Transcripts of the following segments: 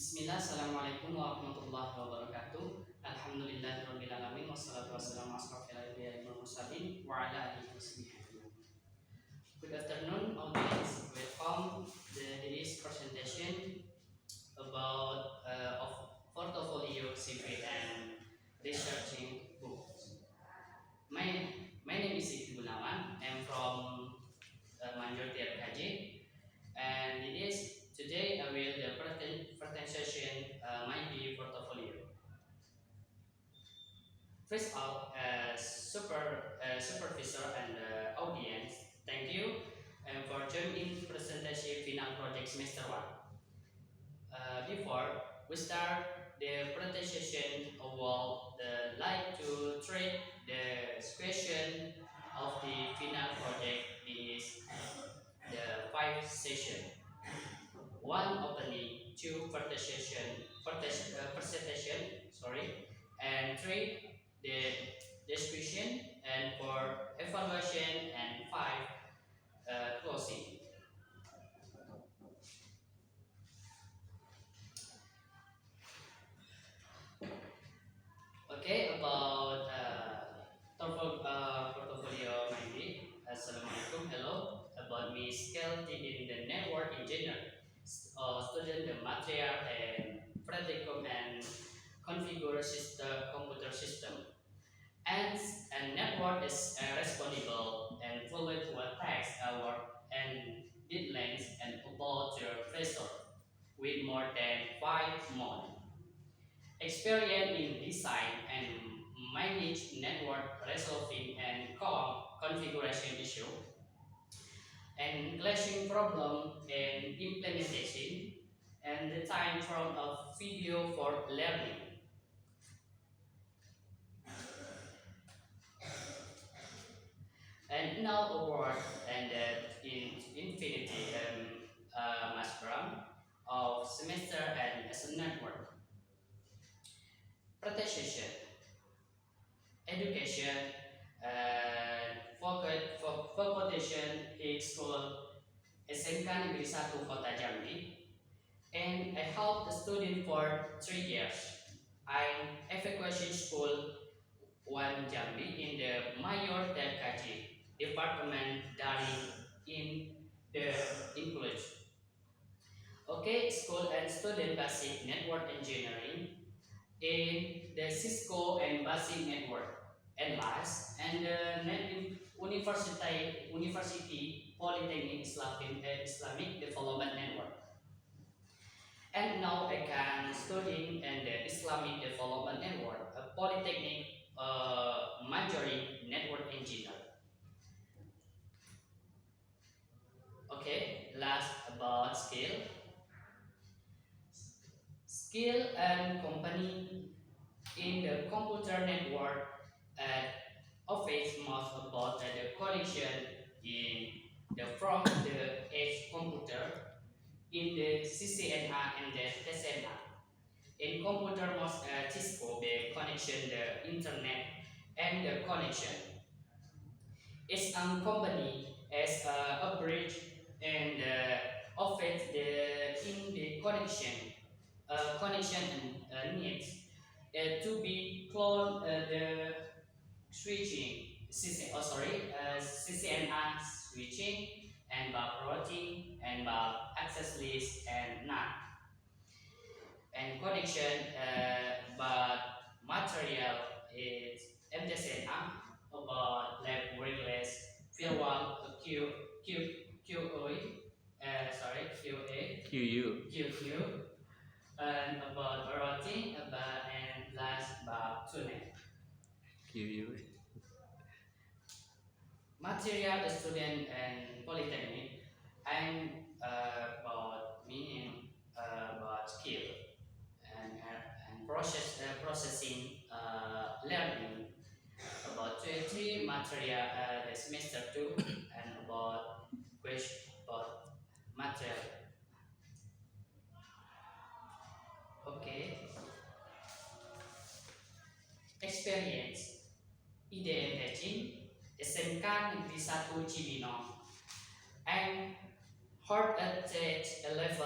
Bismillah, Assalamualaikum warahmatullahi wabarakatuh. Alhamdulillahirabbil alamin wassalatu wassalamu ala asrofil anbiya'i wal mursalin wa ala alihi washabihi. Good afternoon, audience. Welcome to this presentation about of portfolio, CV, and researching books. My name is Siti Gunawan. I'm from Manjur TRKJ, and it is today I will the presentation my portfolio. First of all, supervisor and audience, thank you for joining presentation final project semester 1. Before we start the presentation, I would like to treat the question of the final project is the 5 session. 1 opening, 2 presentation, and 3 the description, and 4 evaluation, and 5 closing. Okay, about portfolio maybe. Assalamualaikum, hello. About me skilled in the network engineer, student the material and practicum and configure system, computer system. And network is responsible and fully to attack our and deadlines and about your pressure with more than 5 months. Experience in design and manage network resolving and configuration issue and clashing problem and implementation and the time from a video for learning. And now award and in Infinity Master of semester and as a network. Protection, education, and foundation in school SMK Negeri 1 Kota Jambi, and I helped the student for 3 years. I evacuation school 1 Jambi in the Mayor TKJ department dari in the inclusion. Okay, school and student basic network engineering in the Cisco and basic network. And last, and the University Polytechnic Islamic Development Network. And now I can study in the Islamic Development Network, a Polytechnic majoring network engineer. Okay, last about skill. Skill and company in the computer network at office must about the connection in the from the edge computer in the CCNA and the TCNA. In computer must Cisco the connection the internet and the connection. It's a company as a bridge and office the in the connection and needs to be clone the switching CCNA switching and bug routing and bug access list and NAT and connection but material is MTSNA about lab wireless firewall QA QQ and about routing about and last about tuning. Material student and polytechnic and about meaning about skill and processing learning about 23 material the semester 2 and about question about material. Okay, experience IDM teaching SMK Negeri 1 Cibinong and hard at 11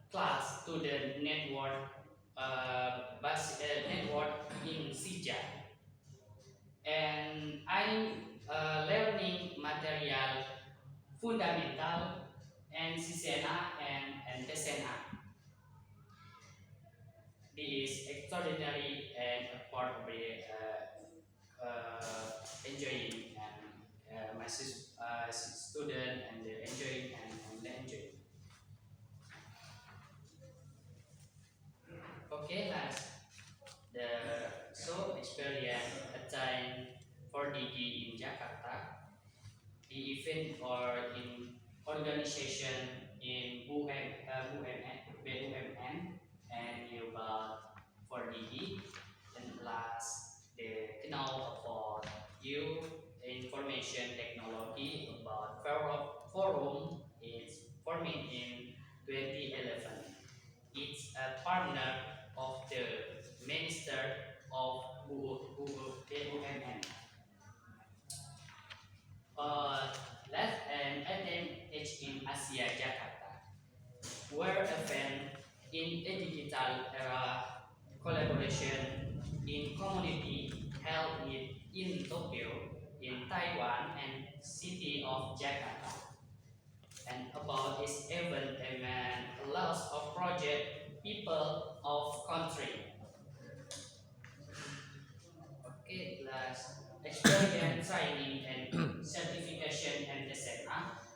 class student network network in Sija, and I'm learning material fundamental and CCNA and SNA. This is extraordinary and a part of the enjoying and my student and the enjoying and the enjoying. Okay, last the so experience attained for DG in Jakarta, the event or in organization in BUMN and about for DG, and last the know about you information technology about forum is forming in 2011. It's a partner of the Minister of BUMN. Uh, Left and attend in Asia Jakarta, where event in a digital era collaboration in community held in Tokyo, in Taiwan, and city of Jakarta. And about this event, a lots of project people of country. Okay, last experience training and certification and etc.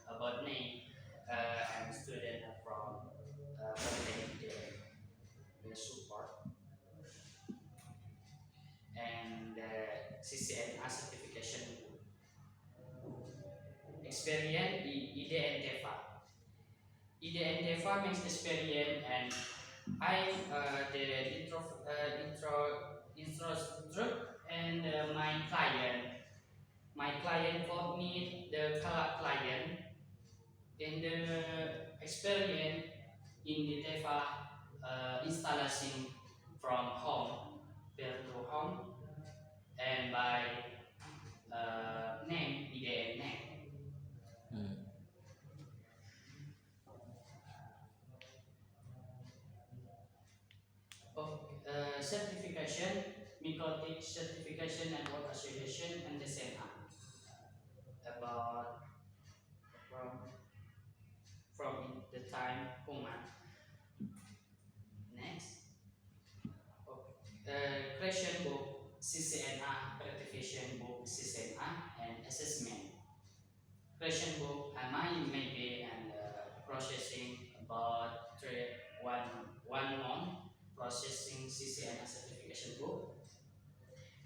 About me, I'm a student from the support and CCNA certification experience IDE and DEFA. IDE and DEFA means experience, and I'm the instructor and my client for me the client in the experience in the DEFA installation from home to home and by name IDE name. Hmm. Certification, Mycotic Certification and Work Association and the SEMA about from the time command. Next, creation book CCNA, certification book CCNA and assessment. Creation book I may be and processing about one month processing CCNA certification book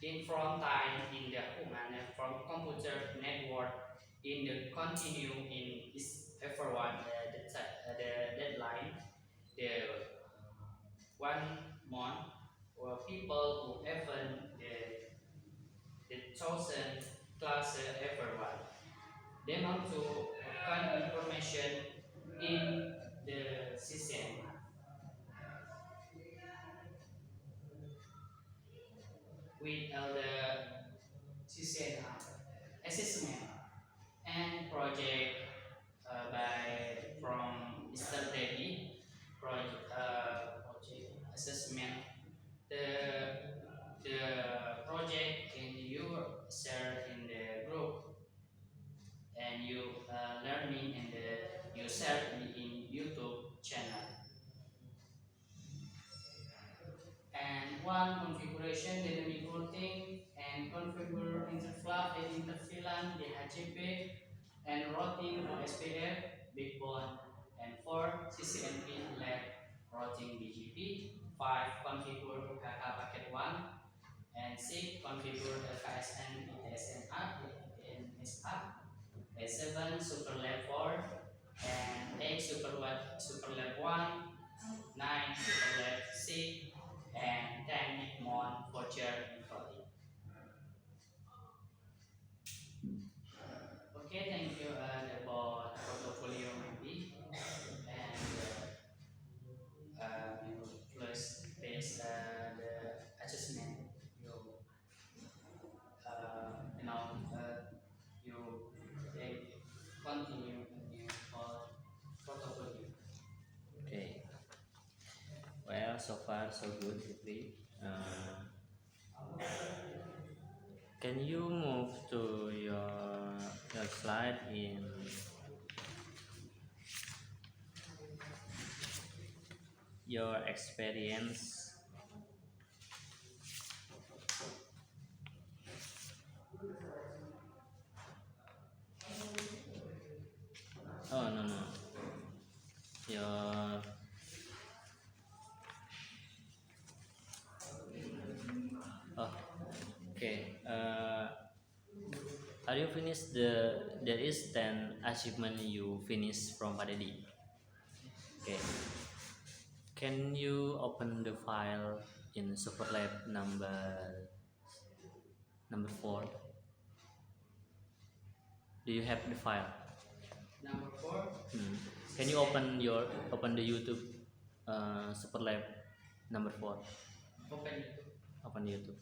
in from time in the human and from computer network in the continue in is everyone the deadline the 1 month or people who even the chosen class everyone they want to find information in the system with the system assessment and project by from Mr. Teddy project assessment the project in you share in the group and you learning in the you share in YouTube channel and one configuration dynamic routing and configure interfilan DHCP and routing OSPF backbone and 4 CCNP lab routing BGP 5 configure UKK packet 1 and 6 configure LKSN ITSN app ITNS app 7 superlab 4 and 8 superlab 1 9 superlab 6 and 10 mon voucher encoding. Okay, thank you about portfolio maybe and you plus base the adjustment you you continue in your portfolio. Okay. so far so good, Fitri. Can you move to your slide in your experience? Oh no no, your oh okay. Are you finished there is 10 achievement you finished from Padedi? Okay. Can you open the file in Superlab number 4? Do you have the file? Number 4. Hmm. Can you open the YouTube Superlab number 4? Open YouTube. Open YouTube.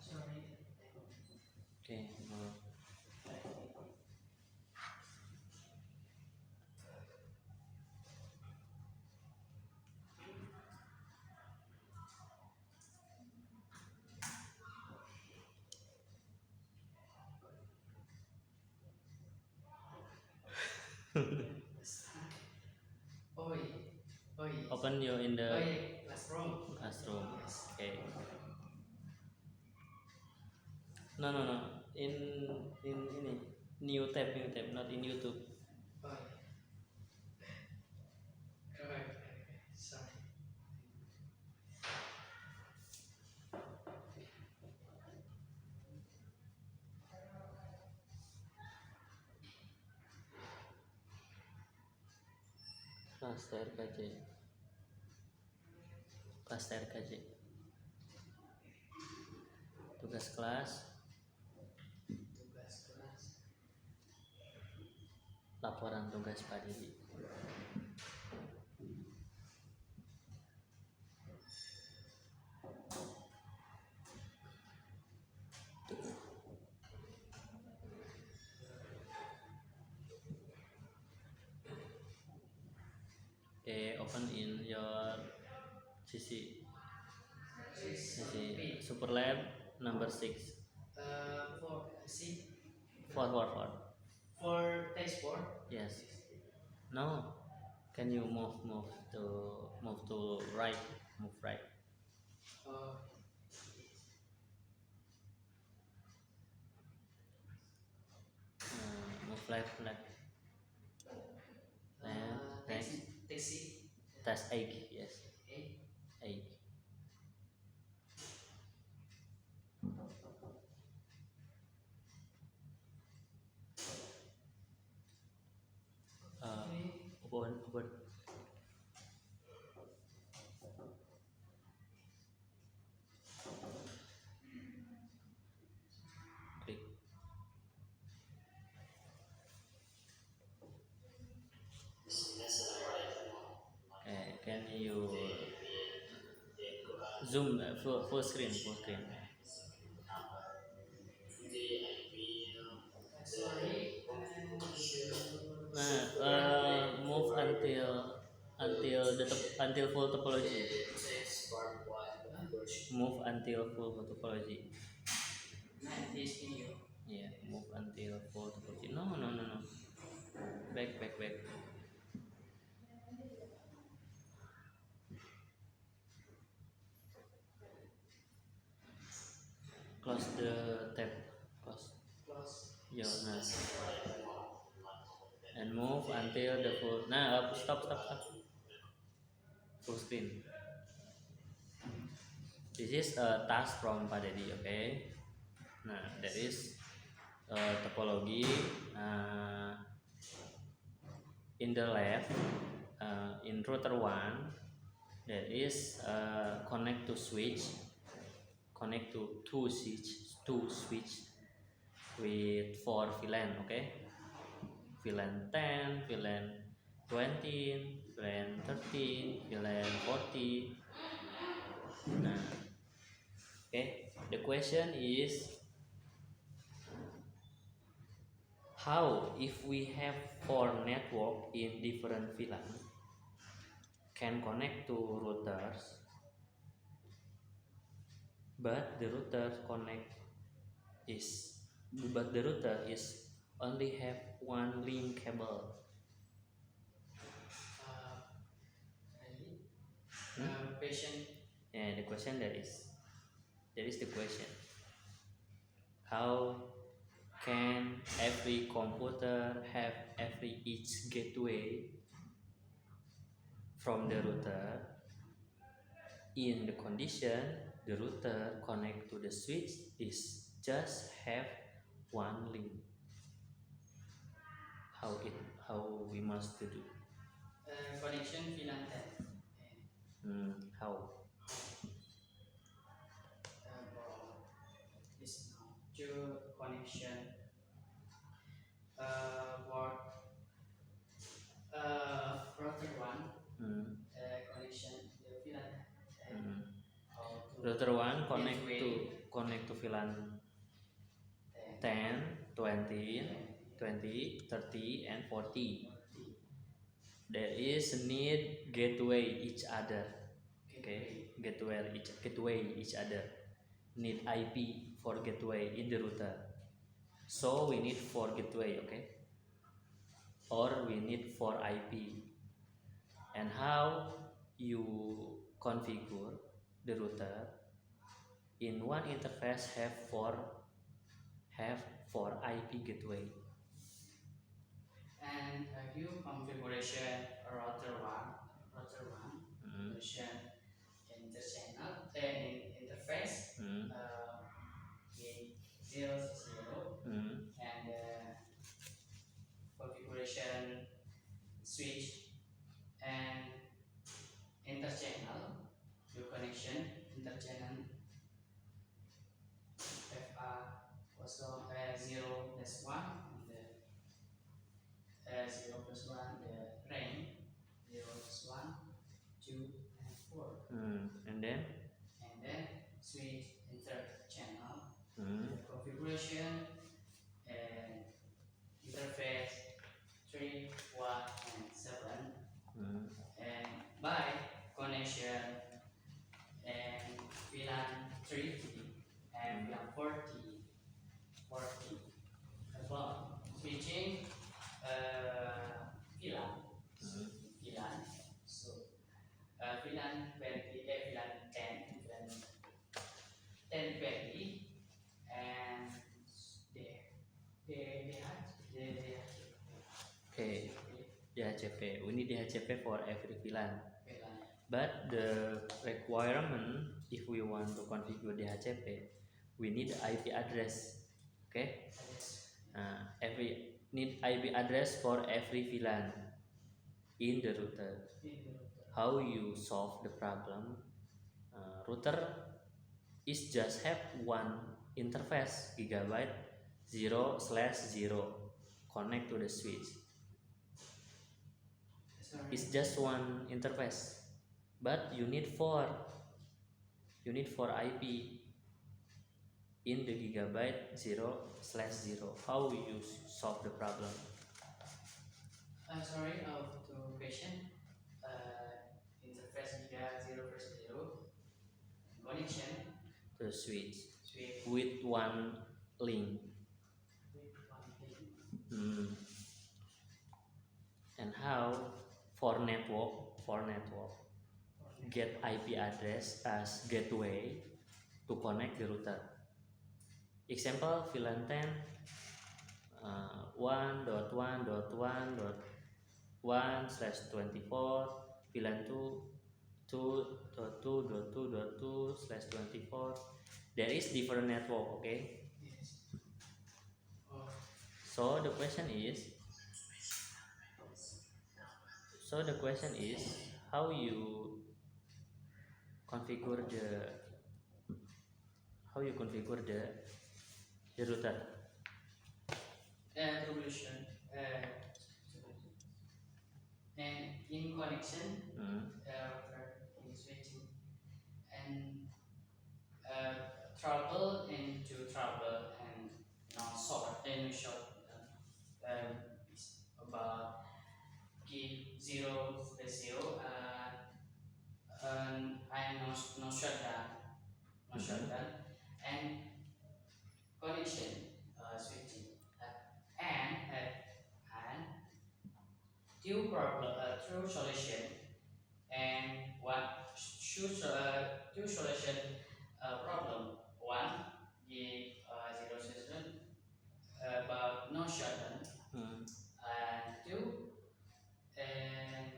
Sorry. Okay. Oi. Oi. Open you in the Oi. Classroom. classroom. Yes. Okay. No no no. In ini new tab, not in YouTube. Oi. Correct. Sorry. Kelas TRKJ. Kelas TRKJ. Tugas kelas, Tugas kelas. laporan tugas Padedi. Okay, open in your CC Superlab number 6. See, 4. for text board. Yes. No. Can you move to right? Move right. Uh, Move left. Next. text Test 8. Yes. 8. Open. Click. Can you zoom full screen? Sorry. Move until full topology. Move until full topology. This video. Yeah, move until full topology. No. Back. Close the tab. Close. Yeah, nice. And move until the full. Nah, stop. Full screen. This is a task from Padedi, okay? Nah, that is topology. In the left, in router 1, there is connect to two switch with 4 VLAN, okay? VLAN 10, VLAN 20, VLAN 13, VLAN 40. Nah, okay. The question is, how if we have 4 network in different VLAN can connect to routers, but the router is only have one link cable. Question. Yeah, the question that is the question. How can every computer have each gateway from the router in the condition the router connect to the switch is just have one link? How we must to do? Connection VLAN 10. How? Is now two connection board router 1 connection the VLAN 10. Router 1 connect to VLAN 10, 20, 30, and 40. There is need gateway each other. Okay, gateway each other. Need IP for gateway in the router. So we need 4 gateway, okay? Or we need 4 IP. And how you configure the router in one interface have 4 IP gateway. And a view configuration router 1 configuration interchannel interface in 0 and configuration switch and interchannel view connection interchannel FA also 0 plus 1 and 0 plus 1 the range 0 plus 1 2 and 4 And then switch interchannel the configuration and interface 3 1 and 7 and by connection and VLAN 3 and VLAN 40 about switching VLAN so VLAN 20 VLAN 10 VLAN 10 20 and okay, DHCP. We need DHCP for every VLAN. But the requirement, if we want to configure DHCP, we need IP address. Okay, every need IP address for every VLAN in the router. How you solve the problem? Router is just have one interface gigabyte 0/0 connect to the switch. It's just one interface, but you need 4 IP in the gigabyte 0/0. How you solve the problem? Sorry, to question interface giga 0/0 connection The switch with one link. And how for network get IP address as gateway to connect the router. Example VLAN 10 1.1.1.1/24 VLAN 2.2.2.2/24. There is different network, okay? yes. So the question is, how you configure the router. Troubleshoot and in connection, router in switching, and trouble into trouble, and um, is about give 0 and no shutdown, and connection switching, and two solution, and two solution problem. One give zero solution about no shutdown, and two and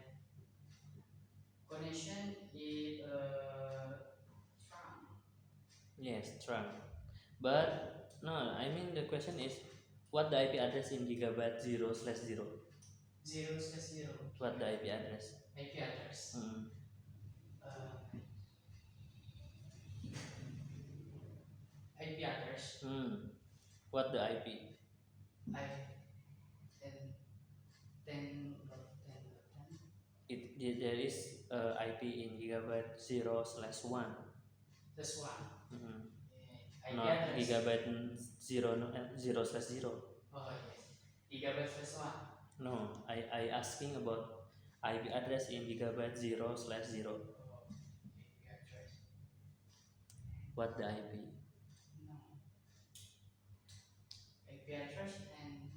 connection is strong. Yes, trunk. But no, I mean the question is, what the IP address in gigabyte 0/0? 0/0 What the IP address? IP address. Uh, IP address. What the IP? I 10 There is IP in gigabyte 0/1. This one. IP Not address. gigabyte 0/0. Oh yes. Gigabyte plus one. No, I asking about IP address in gigabyte 0/0. Oh, IP address. What the IP? No. IP address and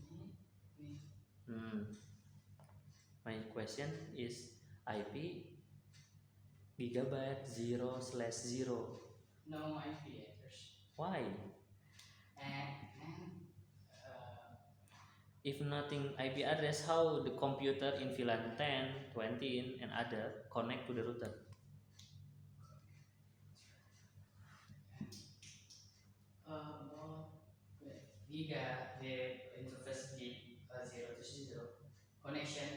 My question is IP gigabyte 0/0. no IP address. Why? And If nothing IP address, how the computer in VLAN 10, 20, and other connect to the router? Giga the interface gig 0 to 0 connection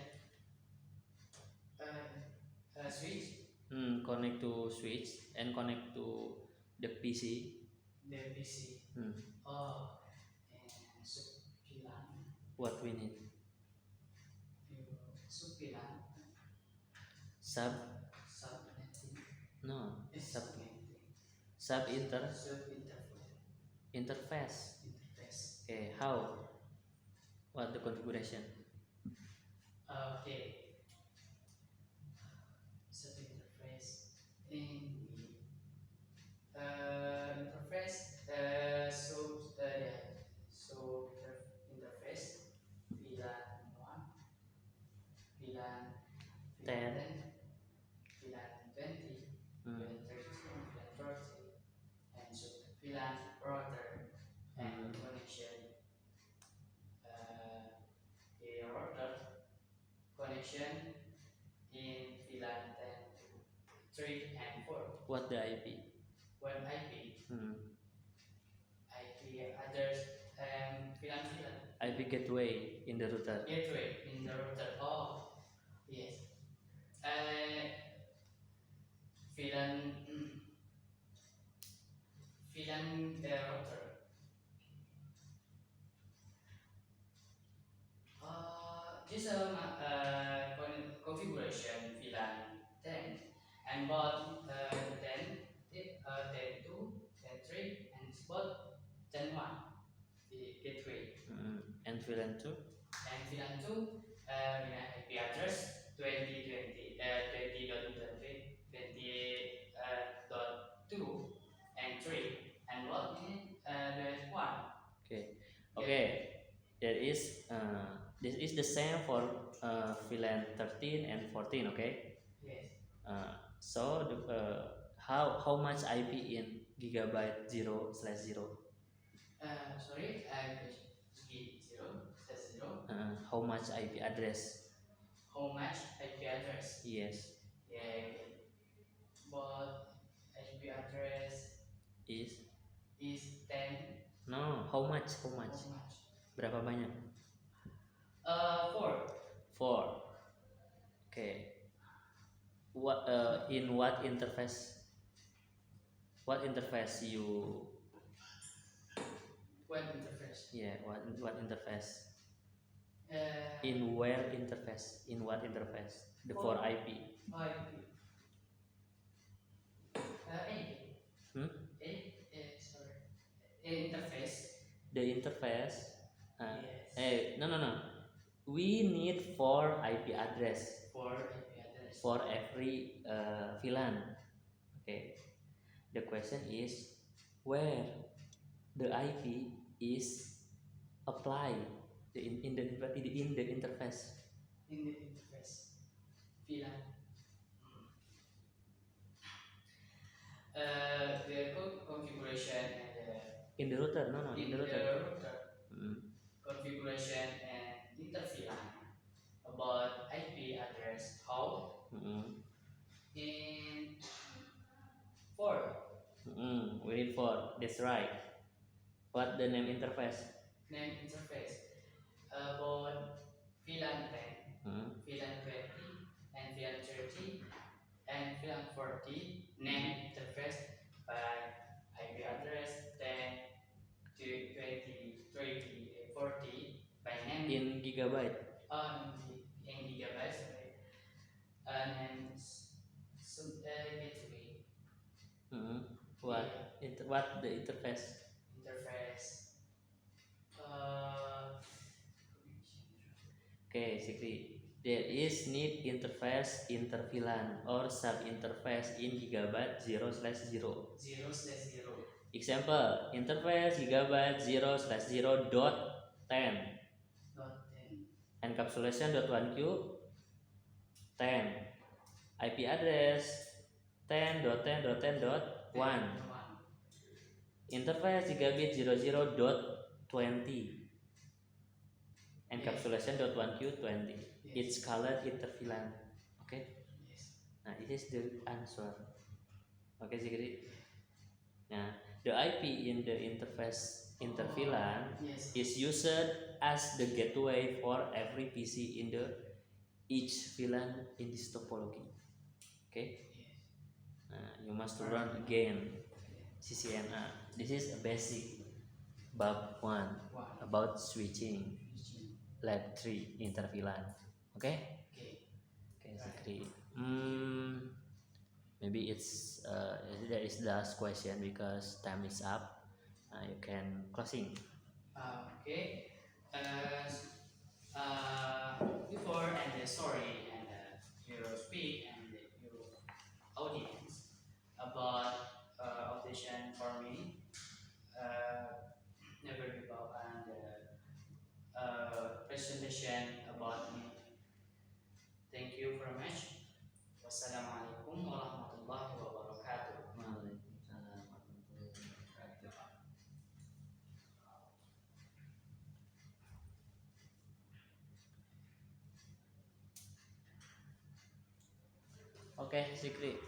switch Connect to switch and connect to the PC. the PC. Oh, and subpilan. What we need? Subpilan. Subnetting. No, Subnetting. sub Interface. interface. Okay, how? What the configuration? Okay. Sub interface in interface interface VLAN 1, VLAN 10. VLAN 20, VLAN 32, VLAN 30, and so VLAN router and connection a router connection in VLAN 10, 3 and 4. What the IP? One IP, IP address VLAN IP gateway in the router. gateway in the router. Oh, yes. VLAN router. This configuration VLAN 10 and both 10, 2, 10, 3, and both 10, 1 the gateway. And VLAN 2? And VLAN 2 IP address 20.20 20.2 and 3 and what the 1. Okay. There is this is the same for VLAN 13 and 14. Okay. Yes. So how much IP in gigabyte 0/0? Sorry, gig 0/0. How much IP address? How much IP address? Yes. Yeah, but IP address Is 10. no. How much? How much? Berapa banyak? 4. 4. Okay. In what interface? What interface you? Web interface. Yeah. What interface? Uh, In where interface? In what interface? The 4 IP. IP. Anything. Hmm? Sorry. Interface. The interface. Yes. No. We need 4 IP address 4 IP address. for every VLAN. Okay. The question is where the IP is applied in the interface. In the interface. VLAN. The configuration and In the router, no, in the router. Configuration and interVLAN about IP address how in 4 We need 4. That's right. What the name interface? name interface about VLAN 10, VLAN 20, and VLAN 30, and VLAN 40 name interface by IP address 10 to 20, 30, 40 by name In gigabyte. in gigabytes, sorry, and gateway. What the interface? Interface. Okay, Sikri. There is need interface interVLAN or sub interface in gigabyte 0/0. 0/0. Example, interface gigabyte 0/0 dot 10. Dot 10. Encapsulation dot 1Q 10. IP address 10.10.10.1. Interface gigabit 00 dot 20. Encapsulation dot 1Q 20. It's colored interVLAN. Okay. Yes. Nah, this is the answer. Okay, Sikri. Nah, the IP in the interface interVLAN is used as the gateway for every PC in the each VLAN in this topology. Okay. You must learn again CCNA. This is a basic bab 1 about switching lab 3 interVLAN. Okay. Zikri. Maybe it's that is the last question because time is up. You can closing. Okay. Before and the story and you speak and your audience about audition for me. Never give up and presentation about me. Thank you very much. Wassalamualaikum warahmatullahi wabarakatuh. Waalaikumsalam warahmatullahi wabarakatuh. Oke, Zikri.